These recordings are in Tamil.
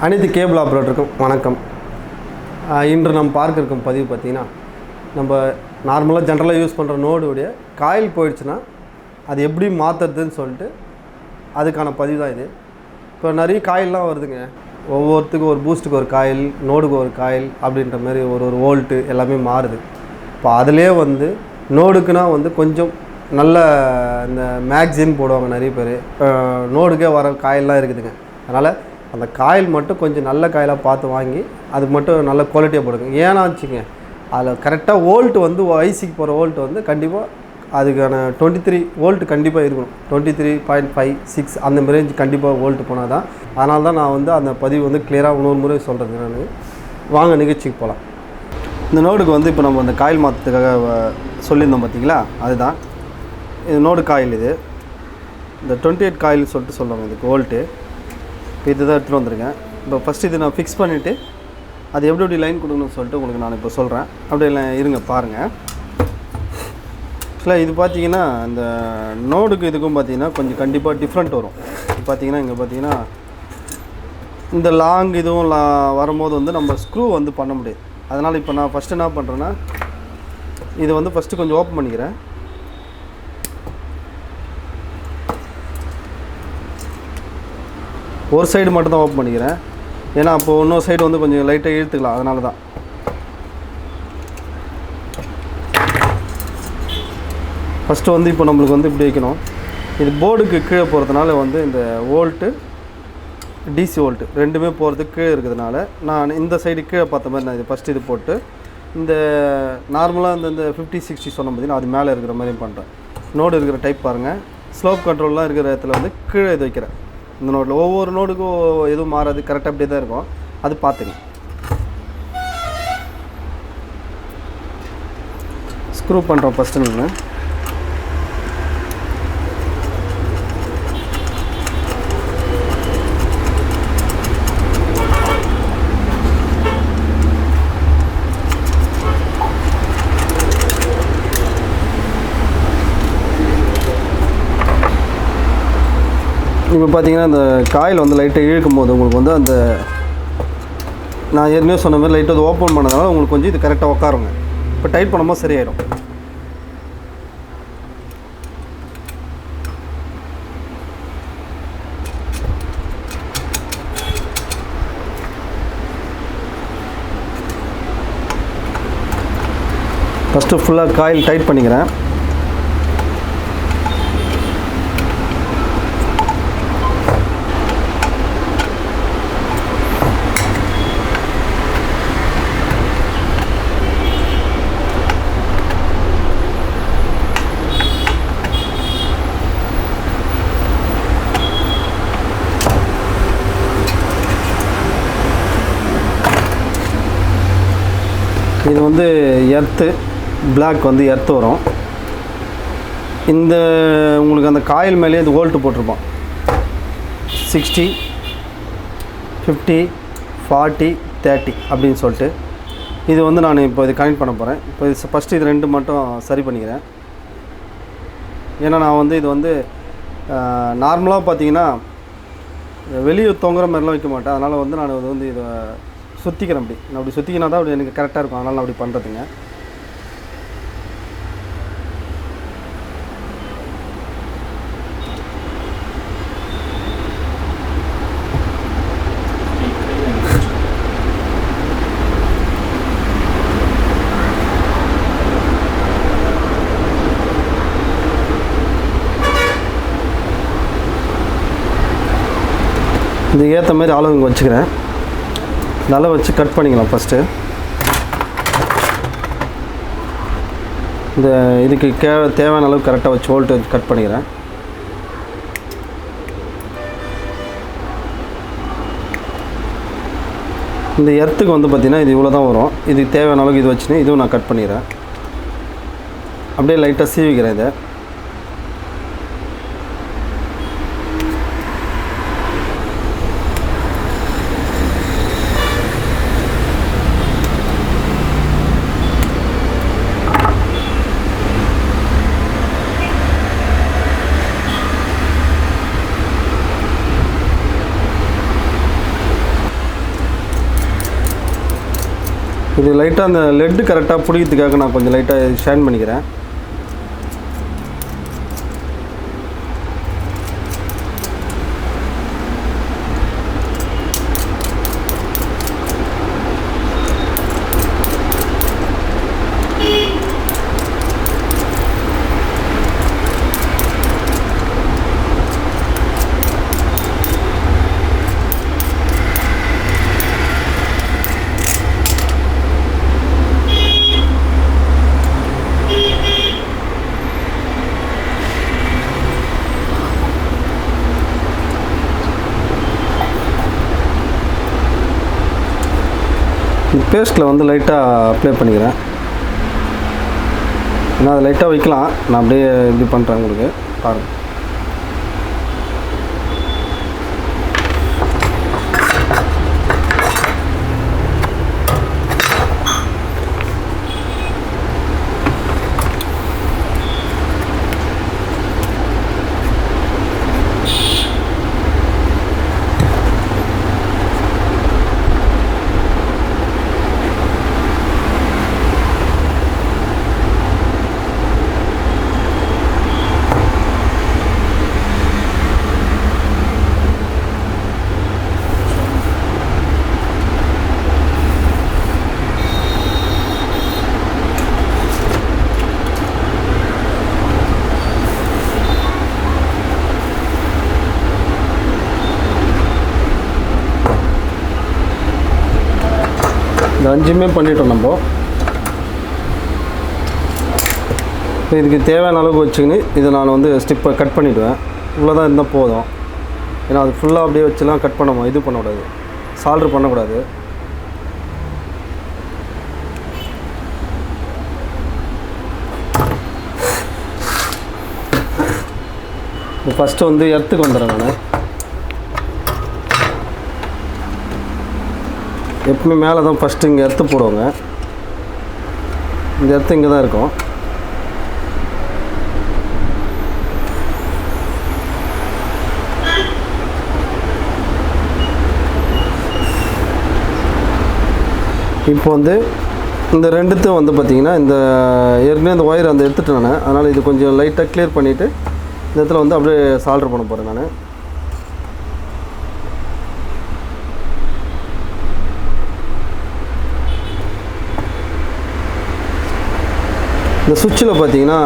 அனைத்து கேபிள் ஆப்ரேட்டருக்கும் வணக்கம். இன்று நம்ம பார்க்க இருக்கும் பதிவு பார்த்திங்கன்னா, நம்ம நார்மலாக ஜென்ரலாக யூஸ் பண்ணுற நோடுடைய காயில் போயிடுச்சுன்னா அது எப்படி மாற்றுறதுன்னு சொல்லிட்டு அதுக்கான பதிவு தான் இது. இப்போ நிறைய காயிலெலாம் வருதுங்க. ஒவ்வொருத்துக்கும் ஒரு பூஸ்ட்டுக்கு ஒரு காயில், நோடுக்கு ஒரு காயில் அப்படின்ற மாதிரி ஒரு வோல்ட்டு எல்லாமே மாறுது. இப்போ அதிலே நோடுக்குனா கொஞ்சம் நல்ல இந்த மேக்சின் போடுவாங்க நிறைய பேர். நோடுக்கே வர காயிலெலாம் இருக்குதுங்க. அதனால் அந்த காயில் மட்டும் கொஞ்சம் நல்ல காயிலாக பார்த்து வாங்கி அது மட்டும் நல்ல குவாலிட்டியாக போடுங்க. ஏன்னா வச்சுங்க, அதில் கரெக்டாக வோல்ட்டு ஐசிக்கு போகிற வோல்ட்டு கண்டிப்பாக அதுக்கான 23 வோல்ட் கண்டிப்பாக இருக்கணும். 23.5, 6 அந்த ரேஞ்ச் கண்டிப்பாக வோல்ட்டு போனால் தான். அதனால தான் நான் அந்த பதிவு கிளியராக இன்னொரு முறை சொல்கிறது. நான் வாங்க நிகழ்ச்சிக்கு போகலாம். இந்த நோடுக்கு இப்போ நம்ம அந்த காயில் மாற்றத்துக்காக சொல்லியிருந்தோம் பார்த்தீங்களா, அதுதான் இது நோடு காயில். இது இந்த 28 காயில் சொல்லிட்டு சொல்லுவாங்க இதுக்கு வோல்ட்டு. இப்போ இது தான் எடுத்துகிட்டு வந்துருக்கேன். இப்போ ஃபஸ்ட்டு இது நான் ஃபிக்ஸ் பண்ணிவிட்டு அது எப்படி லைன் கொடுக்கணும்னு சொல்லிட்டு உங்களுக்கு நான் இப்போ சொல்கிறேன். அப்படி இல்லை இருங்க பாருங்கள். ஆக்சுவலாக இது பார்த்தீங்கன்னா இந்த நோடுக்கு இதுக்கும் பார்த்தீங்கன்னா கொஞ்சம் கண்டிப்பாக டிஃப்ரெண்ட் வரும். பார்த்தீங்கன்னா இங்கே பார்த்தீங்கன்னா இந்த லாங் இதுவும் வரும்போது நம்ம ஸ்க்ரூ பண்ண முடியாது. அதனால் இப்போ நான் ஃபஸ்ட்டு என்ன பண்ணுறேன்னா, இது ஃபஸ்ட்டு கொஞ்சம் ஓப்பன் பண்ணிக்கிறேன். ஒரு சைடு மட்டும் தான் ஓப்பன் பண்ணிக்கிறேன். ஏன்னா அப்போது இன்னொரு சைடு கொஞ்சம் லைட்டாக இழுத்துக்கலாம். அதனால தான் ஃபஸ்ட்டு இப்போ நம்மளுக்கு இப்படி வைக்கணும். இது போர்டுக்கு கீழே போகிறதுனால இந்த வோல்ட்டு டிசி வோல்ட்டு ரெண்டுமே போகிறதுக்கு கீழே இருக்கிறதுனால நான் இந்த சைடு கீழே பார்த்த மாதிரி நான் இது ஃபஸ்ட்டு இது போட்டு இந்த நார்மலாக இந்த 50-60 சொன்ன பார்த்தீங்கன்னா அது மேலே இருக்கிற மாதிரியும் பண்ணுறேன். நோடு இருக்கிற டைப் பாருங்கள். ஸ்லோப் கண்ட்ரோல்லாம் இருக்கிற இடத்துல கீழே இது வைக்கிறேன். இந்த நோட்டில் ஒவ்வொரு நோடுக்கும் எதுவும் மாறாது, கரெக்டாக அப்படியே தான் இருக்கும். அது பார்த்துங்க. ஸ்க்ரூ பண்ணுறோம் ஃபஸ்ட்டு. நான் இப்போ பார்த்தீங்கன்னா இந்த காயில் லைட்டாக இழுக்கும் போது உங்களுக்கு அந்த நான் ஏற்கனவே சொன்ன மாதிரி லைட்டாக ஓப்பன் பண்ணதுனால உங்களுக்கு கொஞ்சம் இது கரெக்டாக உட்காருங்க. இப்போ டைட் பண்ணும்போது சரியாயிடும். ஃபஸ்ட்டு ஃபுல்லாக காயில் டைட் பண்ணிக்கிறேன். இது எர்த்து பிளாக் எர்த்து வரும். இந்த உங்களுக்கு அந்த காயில் மேலே இது வோல்ட்டு போட்டிருப்போம். 60, 50, 40, 30 அப்படின்னு சொல்லிட்டு இது நான் இப்போ இது கனெக்ட் பண்ண போகிறேன். இப்போ இது ஃபஸ்ட்டு இது ரெண்டு மட்டும் சரி பண்ணிக்கிறேன். ஏன்னா நான் இது நார்மலாக பார்த்தீங்கன்னா வெளியே தொங்குற மாதிரிலாம் வைக்க மாட்டேன். அதனால் நான் இதை சுற்றிக்கிறேன். நான் அப்படி சுற்றிக்கினா தான் அப்படி எனக்கு கரெக்டாக இருக்கும். அதனால் நான் அப்படி பண்ணுறதுங்க. இதுக்கு ஏற்ற மாதிரி அளவு இங்கே வச்சுக்கிறேன். நல்லா வச்சு கட் பண்ணிக்கலாம். ஃபஸ்ட்டு இந்த இதுக்கு தேவையான அளவு கரெக்டாக வச்சு வோல்ட்டு வச்சு கட் பண்ணிக்கிறேன். இந்த எர்த்துக்கு பார்த்திங்கன்னா இது இவ்வளோ தான் வரும். இதுக்கு தேவையான அளவுக்கு இது வச்சுன்னு இதுவும் நான் கட் பண்ணிக்கிறேன். அப்படியே லைட்டாக சீவிக்கிறேன் இதை. இது லைட்டாக அந்த லெட்டு கரெக்டாக பிடிக்கிறதுக்காக நான் கொஞ்சம் லைட்டாக ஷைன் பண்ணிக்கிறேன். பேஸ்ட்டில் வந்து லைட்டாக அப்ளை பண்ணிக்கிறேன். ஏன்னா அதை லைட்டாக வைக்கலாம். நான் அப்படியே இப்படி பண்ணுறேன், உங்களுக்கு பாருங்கள். இந்த 5மே பண்ணிட்டோம் நம்ம. இதுக்கு தேவையான அளவுக்கு வச்சுக்கின்னு இதை நான் வந்து ஸ்டிப்பை கட் பண்ணிவிடுவேன். இவ்வளோதான் இருந்தால் போதும். ஏன்னா அது ஃபுல்லாக அப்படியே வச்சுலாம் கட் பண்ண இது பண்ணக்கூடாது, சால்ட்ரு பண்ணக்கூடாது. ஃபஸ்ட்டு வந்து எர்த்துக்கு வந்துடுறேன் நான். எப்பவுமே மேலே தான் ஃபஸ்ட்டு இங்கே எர்த்து போடுவாங்க. இந்த எர்த்து இங்கே தான் இருக்கும். இப்போ வந்து இந்த ரெண்டுத்தையும் வந்து பார்த்திங்கன்னா இந்த ஏற்கனவே இந்த ஒயர் அந்த எடுத்துட்டேன் நான். அதனால் இது கொஞ்சம் லைட்டாக கிளியர் பண்ணிவிட்டு இந்த இடத்துல வந்து அப்படியே சால்டர் பண்ண போகிறேன் நான். இந்த சுவிட்சில் பார்த்தீங்கன்னா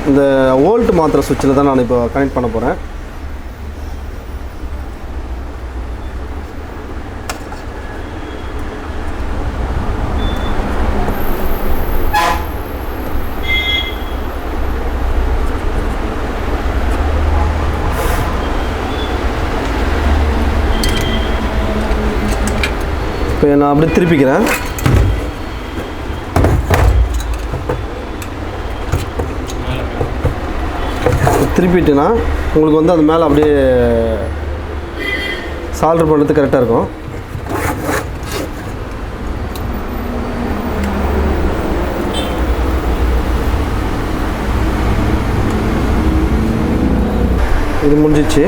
இந்த வோல்ட் மாத்திர சுவிட்சில் தான் நான் இப்போ கனெக்ட் பண்ண போகிறேன். இப்போ நான் அப்படியே திருப்பிக்கிறேன். திருப்பிட்டுனா உங்களுக்கு வந்து அது மேலே அப்படியே சால்டர் பண்ணுறது கரெக்டாக இருக்கும். இது முடிஞ்சிச்சு.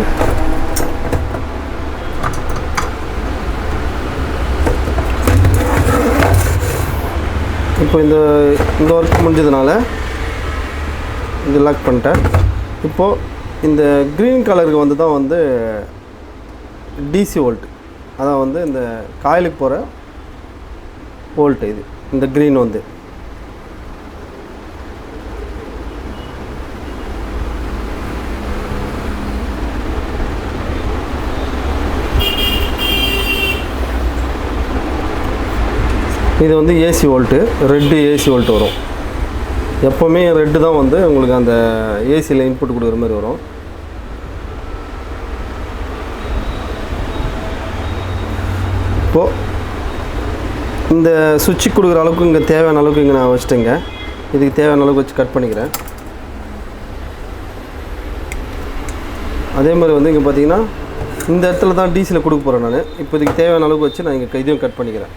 இப்போ இந்த ஒர்க் முடிஞ்சதுனால இது லாக் பண்ணிட்டேன். இப்போது இந்த க்ரீன் கலருக்கு வந்து தான் வந்து டிசி வோல்ட், அதான் வந்து இந்த காயிலுக்கு போகிற வோல்ட்டு. இது இந்த க்ரீன் வந்து இது வந்து AC volt, red AC volt வரும். எப்போவுமே ரெட்டு தான் வந்து உங்களுக்கு அந்த ஏசியில் இன்புட் கொடுக்குற மாதிரி வரும். இப்போது இந்த சுவிட்சு கொடுக்குற அளவுக்கு இங்கே தேவையான அளவுக்கு இங்கே நான் வச்சுட்டேங்க. இதுக்கு தேவையான அளவுக்கு வச்சு கட் பண்ணிக்கிறேன். அதே மாதிரி வந்து இங்கே பார்த்தீங்கன்னா இந்த இடத்துல தான் டிசியில் கொடுக்க போகிறேன் நான். இப்போ இதுக்கு தேவையான அளவுக்கு வச்சு நான் இங்கே இதையும் கட் பண்ணிக்கிறேன்.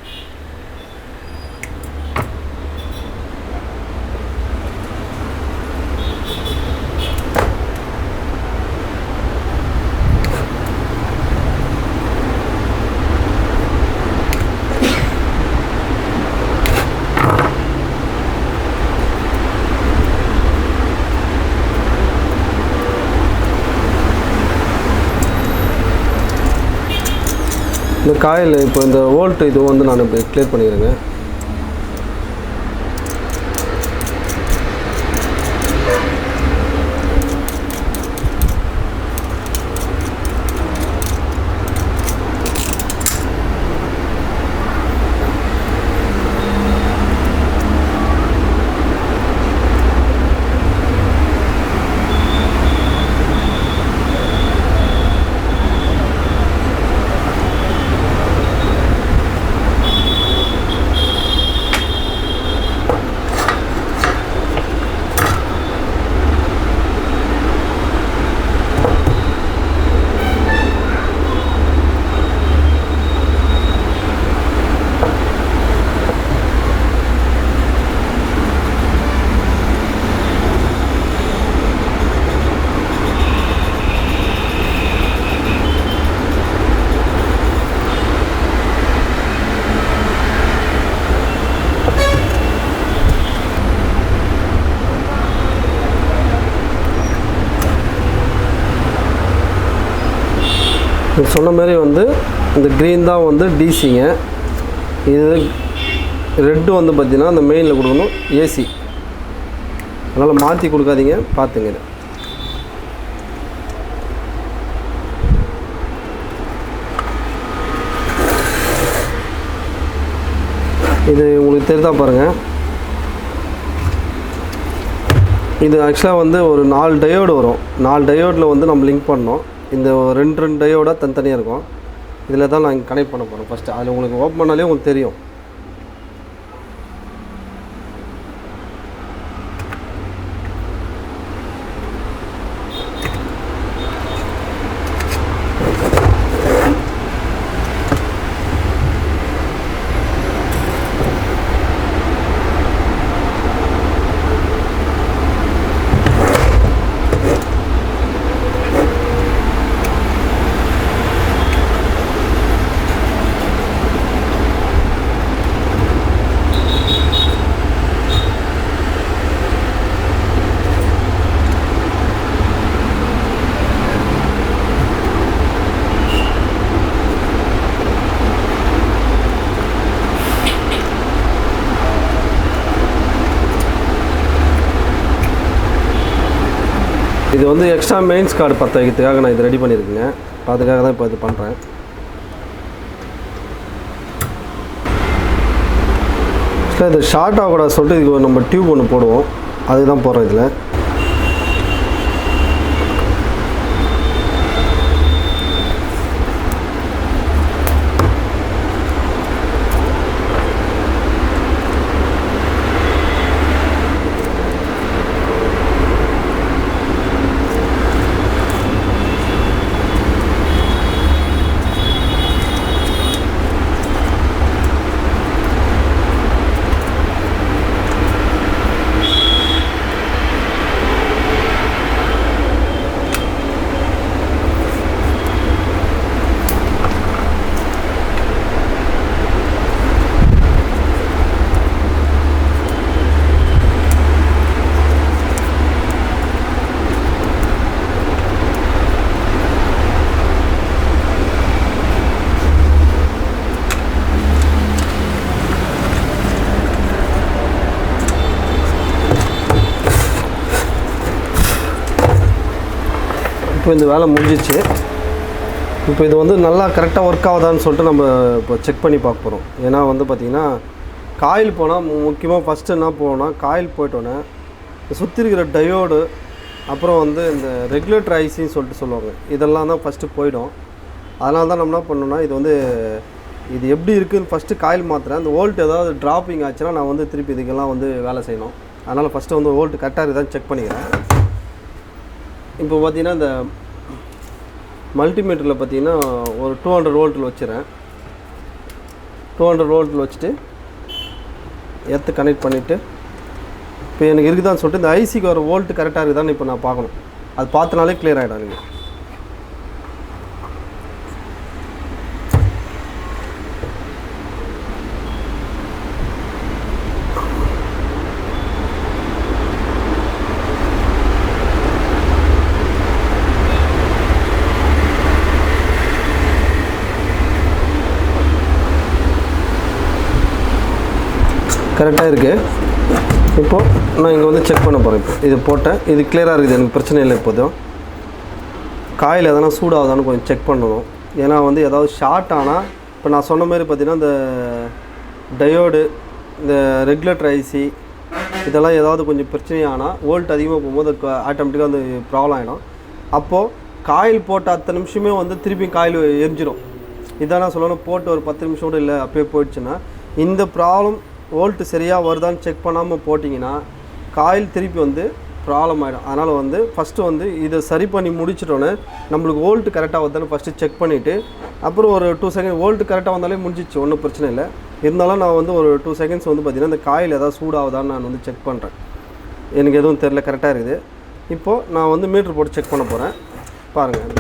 இந்த காயில் இப்போ இந்த வோல்ட் இது வந்து நான் இப்போ கிளியர் பண்ணிக்கிறேங்க. சொன்ன மாதிரி வந்து இந்த க்ரீன் தான் வந்து டிசிங்க. இது ரெட்டு வந்து பார்த்திங்கன்னா அந்த மெயினில் கொடுக்கணும் ஏசி. அதனால் மாற்றி கொடுக்காதீங்க, பார்த்துங்க. இது உங்களுக்கு தெரியுதா பாருங்கள். இது ஆக்சுவலாக வந்து ஒரு 4 டயோடு வரும். 4 டயோடில் வந்து நம்ம லிங்க் பண்ணோம். இந்த 2 டயோடாக தனித்தனியாக இருக்கும். இதில் தான் நான் கனெக்ட் பண்ண போகிறேன் ஃபஸ்ட்டு. அதில் உங்களுக்கு ஓப்பன் பண்ணாலே உங்களுக்கு தெரியும். இது வந்து எக்ஸ்ட்ரா மெயின்ஸ் கார்டு பற்ற வைக்கிறதுக்காக நான் இது ரெடி பண்ணியிருக்கேங்க. அதுக்காக தான் இப்போ இது பண்ணுறேன். இது ஷார்ட் ஆகக்கூடாது சொல்லிட்டு இதுக்கு நம்ம டியூப் ஒன்று போடுவோம். அதுதான் போடுறோம் இதில். இப்போ இந்த வேலை முடிஞ்சிச்சு. இப்போ இது வந்து நல்லா கரெக்டாக ஒர்க் ஆகுதான்னு சொல்லிட்டு நம்ம இப்போ செக் பண்ணி பார்க்க போகிறோம். ஏன்னா வந்து பார்த்திங்கன்னா காயில் போனால் முக்கியமாக ஃபஸ்ட்டு என்ன போனால் காயில் போயிட்டோன்னே சுற்றி இருக்கிற டயோடு, அப்புறம் வந்து இந்த ரெகுலேட்டர் ஐசின்னு சொல்லிட்டு சொல்லுவாங்க, இதெல்லாம் தான் ஃபஸ்ட்டு போயிடும். அதனால தான் நம்ம என்ன பண்ணோன்னா இது வந்து இது எப்படி இருக்குதுன்னு ஃபஸ்ட்டு காயில் மாற்றுறேன். அந்த வோல்ட் ஏதாவது ட்ராப்பிங் ஆச்சுன்னா நான் வந்து திருப்பி இதுக்கெல்லாம் வந்து வேலை செய்யணும். அதனால் ஃபஸ்ட்டு வந்து வோல்ட் கரெக்டாக இருக்குதான்னு செக் பண்ணிக்கிறேன். இப்போ பார்த்திங்கன்னா இந்த மல்டிமீட்டரில் பார்த்திங்கன்னா ஒரு 200 வோல்ட்டில் வச்சுறேன். 200 வோல்ட்டில் வச்சுட்டு எர்த்து கனெக்ட் பண்ணிவிட்டு இப்போ எனக்கு இருக்குதான்னு சொல்லிட்டு இந்த ஐசிக்கு வர வோல்ட்டு கரெக்டாக இருக்குதான்னு இப்போ நான் பார்க்கணும். அது பார்த்தனாலே கிளியர் ஆகிடும் நீங்கள். கரெக்டாக இருக்குது. இப்போது நான் இங்கே வந்து செக் பண்ண போகிறேன். இப்போ இது போட்டேன், இது கிளியராக இருக்குது, எனக்கு பிரச்சனை இல்லை. இப்போதும் காயில் எதனா சூடாகுதான்னு கொஞ்சம் செக் பண்ணணும். ஏன்னா வந்து ஏதாவது ஷார்ட் ஆனால், இப்போ நான் சொன்ன மாதிரி பார்த்திங்கன்னா இந்த டயோடு, இந்த ரெகுலேட்டர் ஐசி இதெல்லாம் ஏதாவது கொஞ்சம் பிரச்சனையானால் வோல்ட் அதிகமாக போகும்போது ஆட்டோமேட்டிக்காக அந்த ப்ராப்ளம் ஆகிடும். அப்போது காயில் போட்ட 10 நிமிஷமே வந்து திருப்பி காயில் எரிஞ்சிடும். இதான் நான் சொல்லணும், போட்டு ஒரு 10 நிமிஷம் கூட இல்லை அப்பயே போயிடுச்சுன்னா இந்த ப்ராப்ளம் வோல்ட்டு சரியாக வருதான்னு செக் பண்ணாமல் போட்டிங்கன்னா காயில் திருப்பி வந்து ப்ராப்ளம் ஆகிடும். அதனால் வந்து ஃபஸ்ட்டு வந்து இதை சரி பண்ணி முடிச்சிட்டோன்னே நம்மளுக்கு வோல்ட்டு கரெக்டாக வருதான்னு ஃபஸ்ட்டு செக் பண்ணிவிட்டு அப்புறம் ஒரு 2 செகண்ட் வோல்ட்டு கரெக்டாக வந்தாலே முடிஞ்சிச்சு, ஒன்றும் பிரச்சனை இல்லை. இருந்தாலும் நான் வந்து ஒரு 2 செகண்ட்ஸ் வந்து பார்த்திங்கன்னா இந்த காயில் ஏதாவது சூடாகுதான்னு நான் வந்து செக் பண்ணுறேன். எனக்கு எதுவும் தெரில, கரெக்டாக இருக்குது. இப்போது நான் வந்து மீட்ரு போட்டு செக் பண்ண போகிறேன். பாருங்கள்,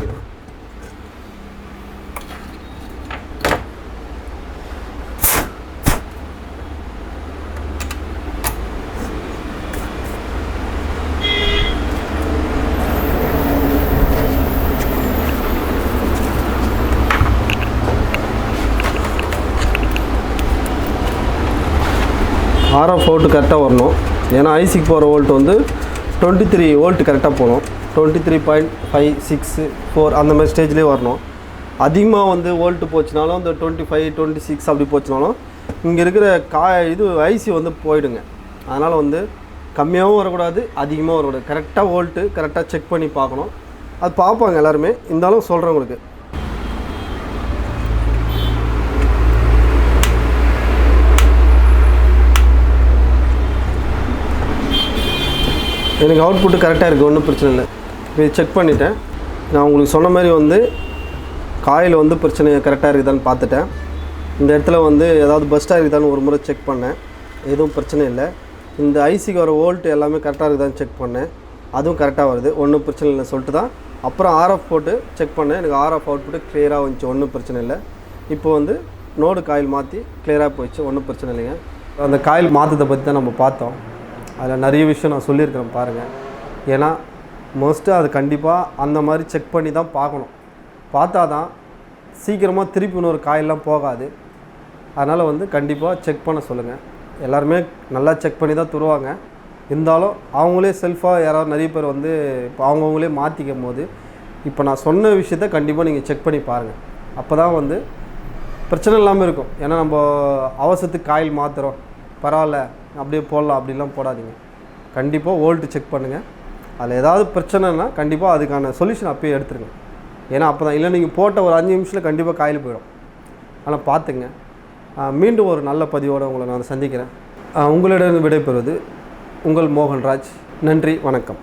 ஆர்எஃப் வோல்ட்டு கரெக்டாக வரணும். ஏன்னா ஐசிக்கு போகிற வோல்ட் வந்து 23 வோல்ட்டு கரெக்டாக போகணும். 23.5, 4 அந்த மாதிரி ஸ்டேஜ்லேயே வரணும். அதிகமாக வந்து வோல்ட்டு போச்சுனாலும் இந்த 25, 26 அப்படி போச்சுனாலும் இங்கே இருக்கிற இது ஐசி வந்து போயிடுங்க. அதனால் வந்து கம்மியாகவும் வரக்கூடாது, அதிகமாக வரக்கூடாது. கரெக்டாக வோல்ட்டு கரெக்டாக செக் பண்ணி பார்க்கணும். அது பார்ப்பாங்க எல்லாருமே, இருந்தாலும் சொல்கிறேன் உங்களுக்கு. எனக்கு அவுட்புட்டு கரெக்டாக இருக்குது, ஒன்றும் பிரச்சனை இல்லை. இப்போ செக் பண்ணிவிட்டேன். நான் உங்களுக்கு சொன்ன மாதிரி வந்து காயில் வந்து பிரச்சனை கரெக்டாக இருக்குதான்னு பார்த்துட்டேன். இந்த இடத்துல வந்து ஏதாவது பஸ்ட்டாக இருக்குதான்னு ஒரு முறை செக் பண்ணேன், எதுவும் பிரச்சனை இல்லை. இந்த ஐசிக்கு வர வோல்ட் எல்லாமே கரெக்டாக இருக்குதான்னு செக் பண்ணேன், அதுவும் கரெக்டாக வருது, ஒன்றும் பிரச்சனை இல்லை சொல்லிட்டு தான் அப்புறம் ஆர்எஃப் போட்டு செக் பண்ணேன். எனக்கு ஆர்எஃப் அவுட்புட்டு கிளியராக வந்துச்சு, ஒன்றும் பிரச்சனை இல்லை. இப்போ வந்து நோடு காயில் மாற்றி கிளியராக போயிடுச்சு, ஒன்றும் பிரச்சனை இல்லைங்க. அந்த காயில் மாற்றத்தை பற்றி தான் நம்ம பார்த்தோம். அதில் நிறைய விஷயம் நான் சொல்லியிருக்கிறேன் பாருங்கள். ஏன்னா மோஸ்ட்டாக அது கண்டிப்பாக அந்த மாதிரி செக் பண்ணி தான் பார்க்கணும். பார்த்தா தான் சீக்கிரமாக திருப்பி இன்னொரு காயெல்லாம் போகாது. அதனால் வந்து கண்டிப்பாக செக் பண்ண சொல்லுங்கள். எல்லாருமே நல்லா செக் பண்ணி தான் தருவாங்க. இருந்தாலும் அவங்களே செல்ஃபாக யாராவது நிறைய பேர் வந்து இப்போ அவங்கவுங்களே மாற்றிக்கும் போது இப்போ நான் சொன்ன விஷயத்த கண்டிப்பாக நீங்கள் செக் பண்ணி பாருங்கள். அப்போ தான் வந்து பிரச்சனை இல்லாமல் இருக்கும். ஏன்னா நம்ம அவசரத்துக்கு காயில் மாற்றுறோம், பரவாயில்ல அப்படியே போடலாம் அப்படிலாம் போடாதீங்க. கண்டிப்பாக வோல்ட்டு செக் பண்ணுங்கள். அதில் ஏதாவது பிரச்சனைனா கண்டிப்பாக அதுக்கான சொல்யூஷன் அப்பயே எடுத்துருங்க. ஏன்னா அப்போ தான், இல்லை நீங்கள் போட்ட ஒரு 5 நிமிஷத்தில் கண்டிப்பாக காயில் போயிடும். ஆனால் பார்த்துங்க. மீண்டும் ஒரு நல்ல பதிவோடு உங்களை நான் சந்திக்கிறேன். உங்களிடம் விடைபெறுவது உங்கள் மோகன்ராஜ். நன்றி, வணக்கம்.